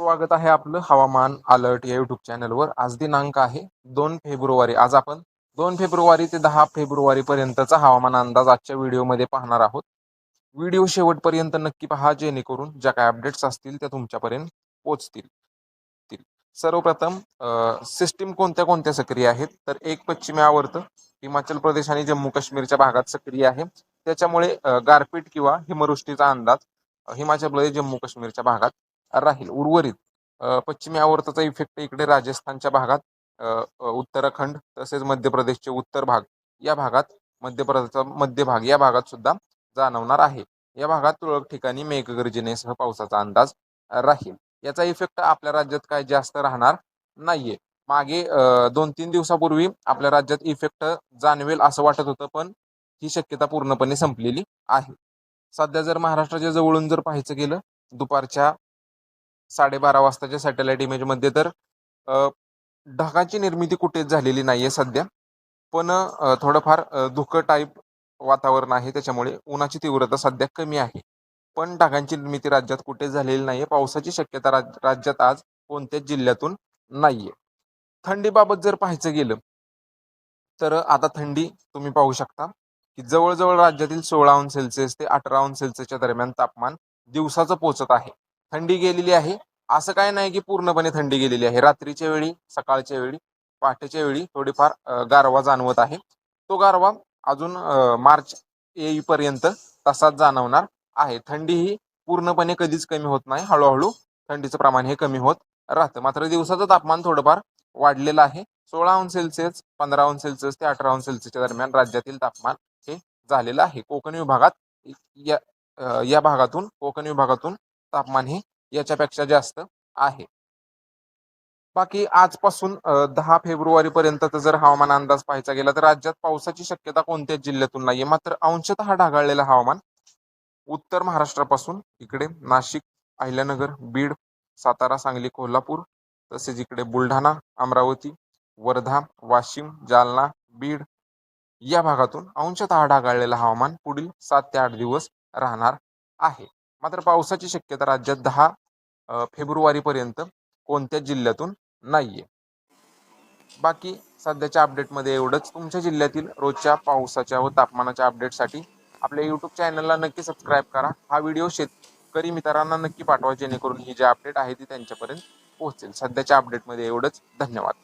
स्वागत आहे आपलं हवामान अलर्ट या युट्यूब चॅनलवर। आज दिनांक आहे 2 फेब्रुवारी। आज आपण 2 फेब्रुवारी ते 10 फेब्रुवारी पर्यंतचा हवामान अंदाज आजच्या व्हिडिओमध्ये पाहणार आहोत। व्हिडिओ शेवटपर्यंत नक्की पहा, जेणेकरून ज्या काही अपडेट्स असतील त्या तुमच्यापर्यंत पोहोचतील। सर्वप्रथम सिस्टीम कोणत्या कोणत्या सक्रिय आहेत, तर एक पश्चिमी आवर्त हिमाचल प्रदेश आणि जम्मू काश्मीरच्या भागात सक्रिय आहे। त्याच्यामुळे गारपीट किंवा हिमवृष्टीचा अंदाज हिमाचल प्रदेश जम्मू काश्मीरच्या भागात राहील। उर्वरित पश्चिमी आवर्ताचा इफेक्ट इकडे राजस्थानच्या भागात, उत्तराखंड तसेच मध्य प्रदेशचे उत्तर भाग या भागात, मध्य प्रदेशचा मध्य भाग या भागात सुद्धा जाणवणार आहे। या भागात तुरळक ठिकाणी मेघगर्जनेसह पावसाचा अंदाज राहील। याचा इफेक्ट आपल्या राज्यात काय जास्त राहणार नाहीये। मागे 2-3 दिवसापूर्वी आपल्या राज्यात इफेक्ट जाणवेल असं वाटत होतं, पण ही शक्यता पूर्णपणे संपलेली आहे। सध्या जर महाराष्ट्राच्या जवळून जर पाहायचं गेलं दुपारच्या 12:30 वाजताच्या सॅटेलाइट इमेज मध्ये, तर ढगाची निर्मिती कुठेच झालेली नाहीये सध्या, पण थोडंफार धुकं टाईप वातावरण आहे, त्याच्यामुळे उन्हाची तीव्रता सध्या कमी आहे। पण ढगांची निर्मिती राज्यात कुठेच झालेली नाहीये। पावसाची शक्यता राज्यात आज कोणत्याच जिल्ह्यातून नाहीये। थंडीबाबत जर पाहायचं गेलं तर आता थंडी तुम्ही पाहू शकता की जवळजवळ राज्यातील 16 अंश सेल्सिअस ते 18 अंश सेल्सिअसच्या दरम्यान तापमान दिवसाचं पोहोचत आहे। थंडी गेलेली आहे असं काय नाही की पूर्णपणे थंडी गेलेली आहे। रात्रीच्या वेळी, सकाळच्या वेळी, पहाटेच्या वेळी थोडीफार गारवा जाणवत आहे। तो गारवा अजून मार्च येईपर्यंत तसाच जाणवणार आहे। थंडी ही पूर्णपणे कधीच कमी होत नाही, हळूहळू थंडीचं प्रमाण हे कमी होत राहतं। मात्र दिवसाचं तापमान थोडंफार वाढलेलं आहे। 16 अंश सेल्सिअस, 15 अंश सेल्सिअस ते 18 अंश सेल्सिअसच्या दरम्यान राज्यातील तापमान हे झालेलं आहे। कोकण विभागात या भागातून, कोकण विभागातून तापमान हे याच्यापेक्षा जास्त आहे। बाकी आजपासून 10 फेब्रुवारी पर्यंतचा जर हवामान अंदाज पाहायचा गेला तर राज्यात पावसाची शक्यता कोणत्याच जिल्ह्यातून नाहीये। मात्र अंशतः ढगाळलेलं हवामान उत्तर महाराष्ट्रापासून इकडे नाशिक, अहिल्यानगर, बीड, सातारा, सांगली, कोल्हापूर, तसेच इकडे बुलढाणा, अमरावती, वर्धा, वाशिम, जालना, बीड या भागातून अंशतः ढगाळलेलं हवामान पुढील 7 ते 8 दिवस राहणार आहे। मात्र पावसाची शक्यता राज्यात 10 फेब्रुवारी पर्यंत कोणत्याच जिल्ह्यातून नाहीये। बाकी सध्याच्या अपडेटमध्ये एवढंच। तुमच्या जिल्ह्यातील रोजच्या पावसाच्या व तापमानाच्या अपडेटसाठी आपल्या यूट्यूब चॅनलला नक्की सबस्क्राईब करा। हा व्हिडिओ शेतकरी मित्रांना नक्की पाठवा, जेणेकरून ही जी अपडेट आहे ती त्यांच्यापर्यंत पोहोचेल। सध्याच्या अपडेटमध्ये एवढंच। धन्यवाद।